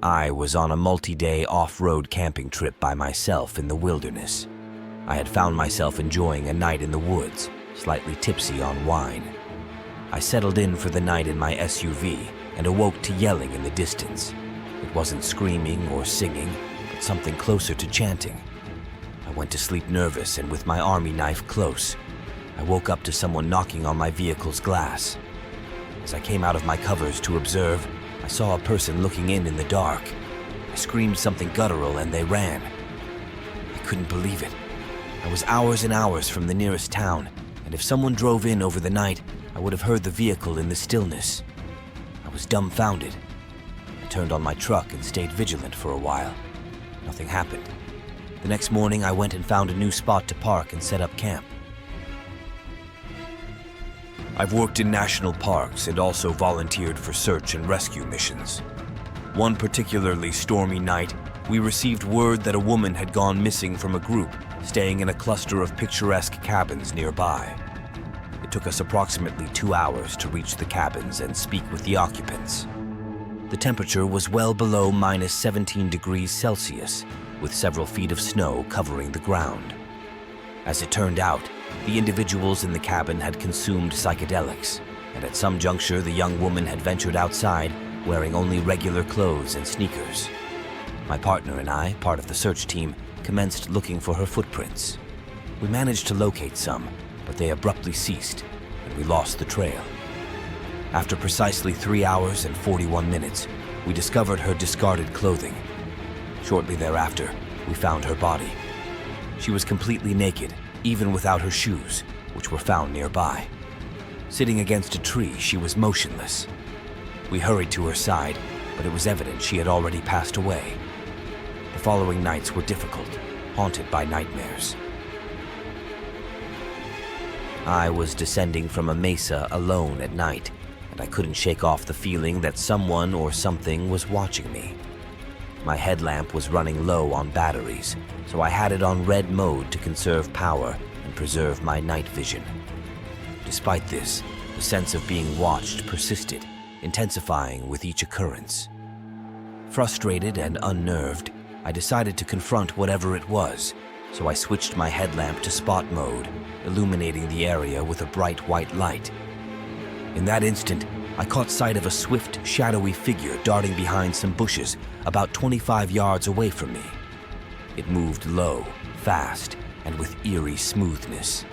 I was on a multi-day off-road camping trip by myself in the wilderness. I had found myself enjoying a night in the woods, slightly tipsy on wine. I settled in for the night in my SUV and awoke to yelling in the distance. It wasn't screaming or singing, but something closer to chanting. I went to sleep nervous and with my army knife close. I woke up to someone knocking on my vehicle's glass. As I came out of my covers to observe, I saw a person looking in the dark. I screamed something guttural and they ran. I couldn't believe it. I was hours and hours from the nearest town, and if someone drove in over the night, I would have heard the vehicle in the stillness. I was dumbfounded. I turned on my truck and stayed vigilant for a while. Nothing happened. The next morning, I went and found a new spot to park and set up camp. I've worked in national parks and also volunteered for search and rescue missions. One particularly stormy night, we received word that a woman had gone missing from a group staying in a cluster of picturesque cabins nearby. It took us approximately 2 hours to reach the cabins and speak with the occupants. The temperature was well below minus 17 degrees Celsius, with several feet of snow covering the ground. As it turned out, the individuals in the cabin had consumed psychedelics, and at some juncture the young woman had ventured outside wearing only regular clothes and sneakers. My partner and I, part of the search team, commenced looking for her footprints. We managed to locate some, but they abruptly ceased, and we lost the trail. After precisely 3 hours and 41 minutes, we discovered her discarded clothing. Shortly thereafter, we found her body. She was completely naked, even without her shoes, which were found nearby. Sitting against a tree, she was motionless. We hurried to her side, but it was evident she had already passed away. The following nights were difficult, haunted by nightmares. I was descending from a mesa alone at night, and I couldn't shake off the feeling that someone or something was watching me. My headlamp was running low on batteries, so I had it on red mode to conserve power and preserve my night vision. Despite this, the sense of being watched persisted, intensifying with each occurrence. Frustrated and unnerved, I decided to confront whatever it was, so I switched my headlamp to spot mode, illuminating the area with a bright white light. In that instant, I caught sight of a swift, shadowy figure darting behind some bushes about 25 yards away from me. It moved low, fast, and with eerie smoothness.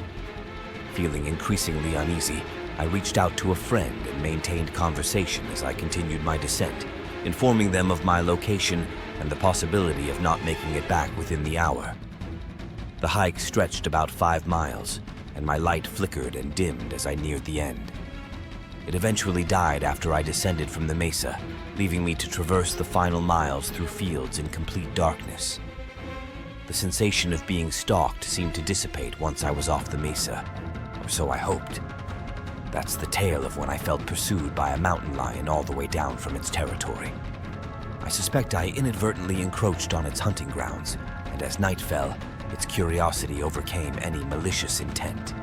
Feeling increasingly uneasy, I reached out to a friend and maintained conversation as I continued my descent, informing them of my location and the possibility of not making it back within the hour. The hike stretched about 5 miles, and my light flickered and dimmed as I neared the end. It eventually died after I descended from the mesa, leaving me to traverse the final miles through fields in complete darkness. The sensation of being stalked seemed to dissipate once I was off the mesa, or so I hoped. That's the tale of when I felt pursued by a mountain lion all the way down from its territory. I suspect I inadvertently encroached on its hunting grounds, and as night fell, its curiosity overcame any malicious intent.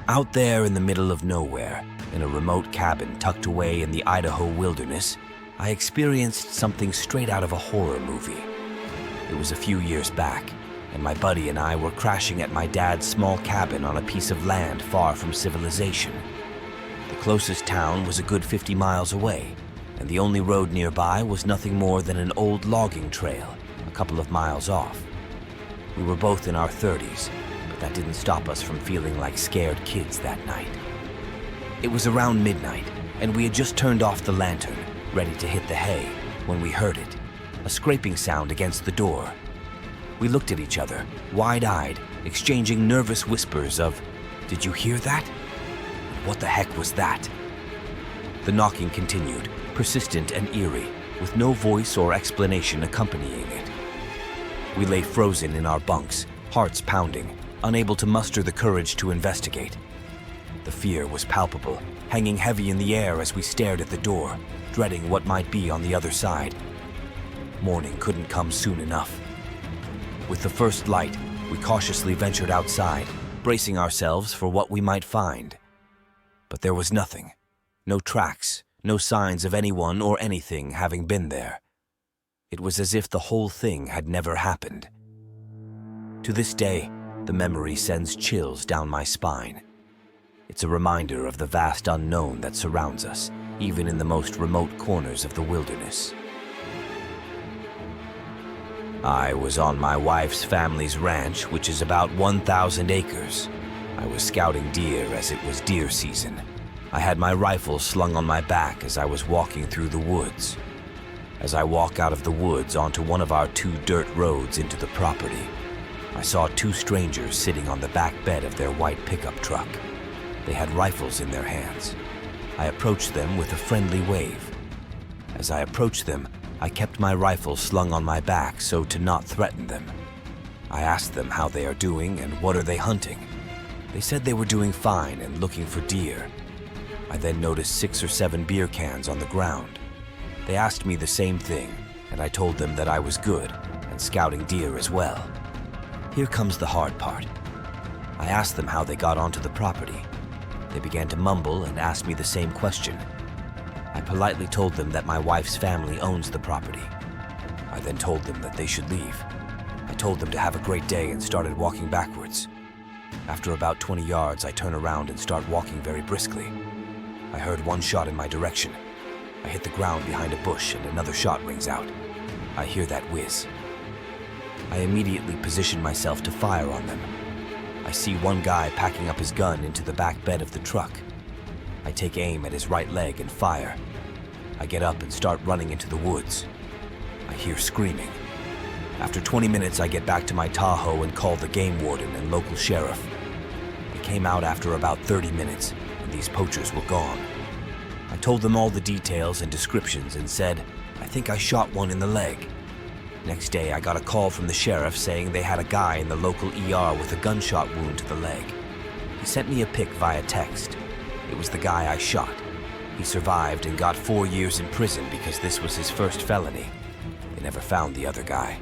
Out there in the middle of nowhere, in a remote cabin tucked away in the Idaho wilderness, I experienced something straight out of a horror movie. It was a few years back, and my buddy and I were crashing at my dad's small cabin on a piece of land far from civilization. The closest town was a good 50 miles away, and the only road nearby was nothing more than an old logging trail a couple of miles off. We were both in our 30s, but that didn't stop us from feeling like scared kids that night. It was around midnight, and we had just turned off the lantern, ready to hit the hay, when we heard it, a scraping sound against the door. We looked at each other, wide-eyed, exchanging nervous whispers of, "Did you hear that? What the heck was that?" The knocking continued, persistent and eerie, with no voice or explanation accompanying it. We lay frozen in our bunks, hearts pounding, unable to muster the courage to investigate. The fear was palpable, hanging heavy in the air as we stared at the door, dreading what might be on the other side. Morning couldn't come soon enough. With the first light, we cautiously ventured outside, bracing ourselves for what we might find. But there was nothing. No tracks, No signs of anyone or anything having been there. It was as if the whole thing had never happened. To this day, the memory sends chills down my spine. It's a reminder of the vast unknown that surrounds us, even in the most remote corners of the wilderness. I was on my wife's family's ranch, which is about 1,000 acres. I was scouting deer as it was deer season. I had my rifle slung on my back as I was walking through the woods. As I walk out of the woods onto one of our 2 dirt roads into the property, I saw 2 strangers sitting on the back bed of their white pickup truck. They had rifles in their hands. I approached them with a friendly wave. As I approached them, I kept my rifle slung on my back so to not threaten them. I asked them how they are doing and what are they hunting. They said they were doing fine and looking for deer. I then noticed 6 or 7 beer cans on the ground. They asked me the same thing, and I told them that I was good and scouting deer as well. Here comes the hard part. I asked them how they got onto the property. They began to mumble and asked me the same question. I politely told them that my wife's family owns the property. I then told them that they should leave. I told them to have a great day and started walking backwards. After about 20 yards, I turn around and start walking very briskly. I heard one shot in my direction. I hit the ground behind a bush and another shot rings out. I hear that whiz. I immediately position myself to fire on them. I see one guy packing up his gun into the back bed of the truck. I take aim at his right leg and fire. I get up and start running into the woods. I hear screaming. After 20 minutes, I get back to my Tahoe and call the game warden and local sheriff. They came out after about 30 minutes, and these poachers were gone. I told them all the details and descriptions and said, I think I shot one in the leg. Next day, I got a call from the sheriff saying they had a guy in the local ER with a gunshot wound to the leg. He sent me a pic via text. It was the guy I shot. He survived and got 4 years in prison because this was his first felony. They never found the other guy.